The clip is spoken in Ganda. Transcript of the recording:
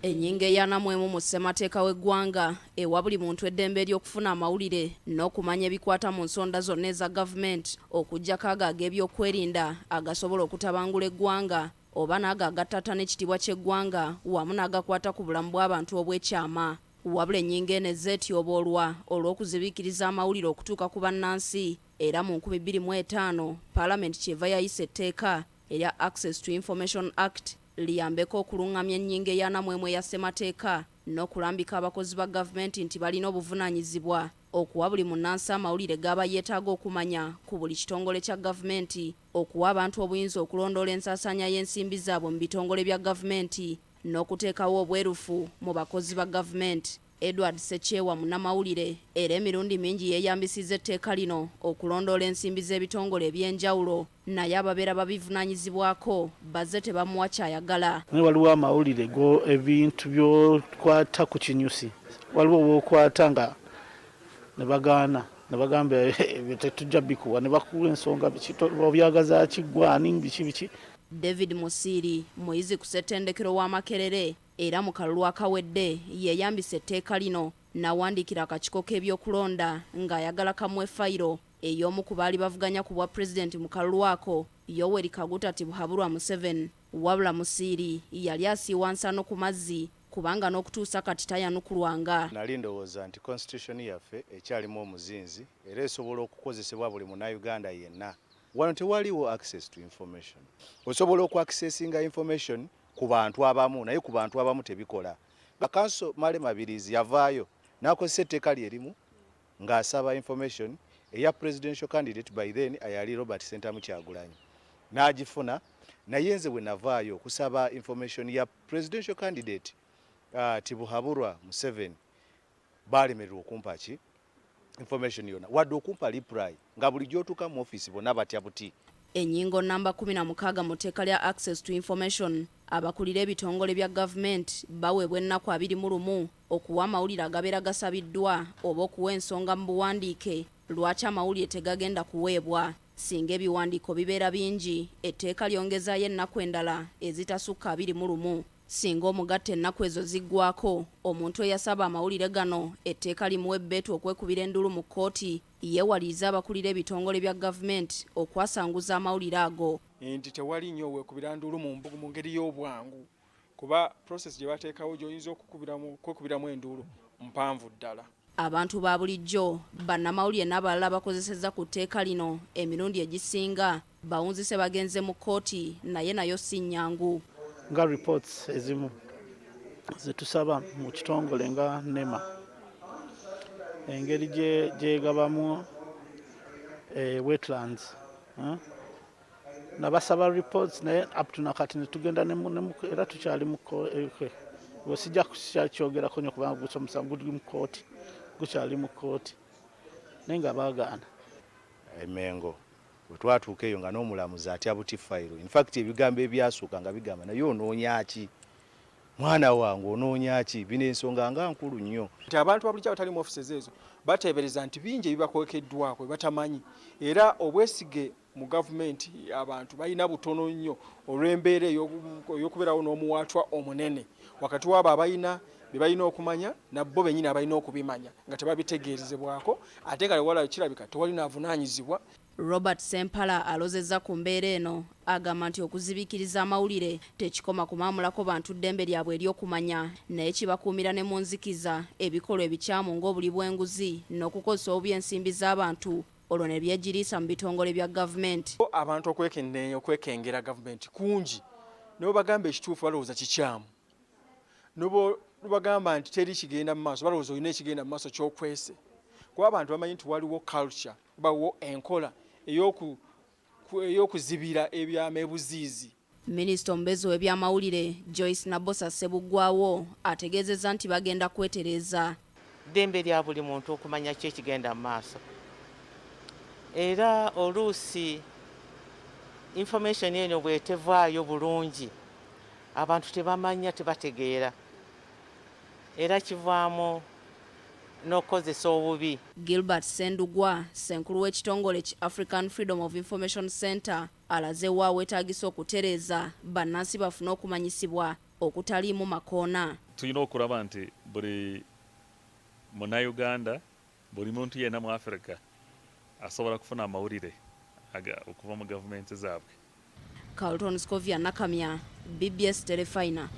Ennyingo eyanamwemu mu ssemateeka w'eggwanga ewa buli muntu eddembe ery'okufuna amawulire n'okumanya ebikwata mu nsonda zonna eza gavumenti okuggyako ago ag'ebyokwerinda agasobola okutabangula eggwanga oba n'ago agattata n'ekitiibwa ky'eggwanga wamu n'agakwata ku bulamu bw'abantu obw'ekyama. Wabula ennyingo eno ezza etyoboolwa olw'okuzibiikiriza amawulire okutuuka ku bannansi era mu 2005 Paalamenti kyeva yayisa etteeka erya Access to Information Act liyambeko okuluŋŋamya ennyingo eyanamwemu eya ssemateeka n'okulambika abakozi ba gavumenti nti balina obuvunaanyizibwa okuwa buli munnansi amawulire g'aba yeetaaga okumanya ku buli kitongole kya gavumenti, okuwa abantu obuyinza okulondoola ensaasaanya y'ensimbi zaabwe mu bitongole bya gavumenti n'okuteekawo obwerufu mu bakozi ba gavumenti. Edward Ssekyewa munnamawulire era emirundi mingi yeeyambisizza etteeka lino okulondoola ensimbi z'ebitongole eby'enjawulo, naye ababeera babivunaanyizibwako bazze tebamuwa kyayagala. Waliwo amawulire go ebintu by'okwata ku kinyusi, waliwo w'okwata nga ne bagaana ne bagamba tetujja bikuwa ne bakuwa ensonga obyagaza kiggwani biki. David Musiri muyizi ku ssettendekero wa Makerere era mu kalulu akawedde yeeyambisa etteeka lino n'awandiikira akakiiko k'ebyokulonda ng'ayagala kamuwe fayiro ey'omu ku baali bavuganya ku bwa pulezidenti mu kalulu ako, Yoweri Kaguta Tibuhaburwa Museveni. Wabula Musiri yali asiiwa nsano ku mazzi kubanga n'okutuusa kati tayanukulwanga. Nali ndowooza nti constitution yaffe ekyalimu omuzinzi era esobola okukozesebwa buli munnayuganda yenna. Wano tewaliwo access to information. Osobola okuaccessinga information ku bantu abamu naye ku bantu abamu tebikola. Bakanso Male Mabirizi yavaayo n'akozesa etteeka lyerimu ng'asaba information eya presidential candidate by then ayali Robert Sentamu Kyagulanyi n'agifuna, naye nze bwe navaayo okusaba information ya presidential candidate Tibuhaburwa Museveni baalemererwa okumpa ki information yonna wadde okumpa reply nga buli gy'otuuka mu office bonna batya buti. Ennyingo namba 16 mu tteeka lya Access to Information abakulira ebitongole bya gavumenti baweebwa ennaku 21 okuwa amawulire agabeera gasabiddwa oba okuwa ensonga mu buwandiike lwaki amawulire tegagenda kuweebwa. Singa ebiwandiiko bibeera bingi, etteeka lyongezaayo ennaku endala ezitasukka 21. Singa omugatte ennaku ezo ziggwako, omuntu eyasaba amawulire gano etteeka limuwa ebbeetu okwekubira endulu mu kkooti yeewaliriza abakulira ebitongole bya gavumenti okwasanguza amawulire ago. Nti tewali nnyo weekubira ndulu mu ngeri y'obwangu kuba process gye bateekawo gy'oyinza okwekubiramu endulu mpanvu ddala. Abantu ba bulijjo bannamawulire n'abalala bakozesezza ku tteeka lino emirundi egisinga bawunzise bagenze mu kkooti nayo si nnyangu. Nga reports ezimu zetusaba mu kitongole nga NEMA engeri gyegabamu wetlands nabasaba reports naye up to nakati netugenda era tukyali mu wesijja kukyogerako nnyo kubanga gusomesa guli mu kkooti gukyali mu kkooti naye nga baagaana. Emengo bwe twatuuka eyo nga n'omulamuzi atya buti fayiro. In fact ebigambo ebyasooka nga bigamba naye onoonya ki mwana wange onoonya ki, bino ensonga nga nkulu nnyo. Nti abantu abulijjo abatali mu offices ezo bateebereza nti bingi ebibakwekeddwako batamanyi era obwesige mu gavumenti abantu balina butono nnyo olw'embeera ey'okubeerawo n'omuwaatwa omunene wakati w'abo abalina bye balina okumanya nabo bennyini abalina okubimanya nga tebabitegeerezebwako ate nga wala kirabika tewali n'avunaanyizibwa. Robert Sempala alozezza ku mbeera eno agamba nti okuzibiikiriza amawulire tekikoma kumaamulako bantu ddembe lyabwe ery'okumanya naye kibakuumira ne mu nzikiza ebikolwa ebikyamu ng'obuli bw'enguzi n'okukozesa obubi ensimbi z'abantu olwo ne byegiriisa mu bitongole bya gavumenti. Abantu okwekengera gavumenti kungi nibo bagamba ekituufu balowooza kikyamu, nibo bagamba nti teri kigenda mu maaso balowooza olina ekigenda mu maaso ky'okwese kuba abantu bamanyi nti waliwo culture bawo enkola ey'okuzibira ebyama ebuziizi. Minisita omubeezi w'ebyamawulire Joyce Nabosa Ssebuggwawo ategeezezza nti bagenda kwetereza ddembe lya buli muntu okumanya ki ekigenda mu maaso era oluusi information eno bwetevaayo bulungi abantu tebamanya tebategeera era kivaamu n'okozesa obubi. Gilbert Sendugwa ssenkulu w'ekitongole ki African Freedom of Information Center alaze wa weetaagisa okutereeza bannansi bafune okumanyisibwa okutaliimu makoona. Tulina okulaba nti buli Munnayuganda, buli muntu yenna mu Africa asobola kufuna amawulire okuva mu gavumenti zaabwe. Carlton Scovia Nakamya, BBS Telefina.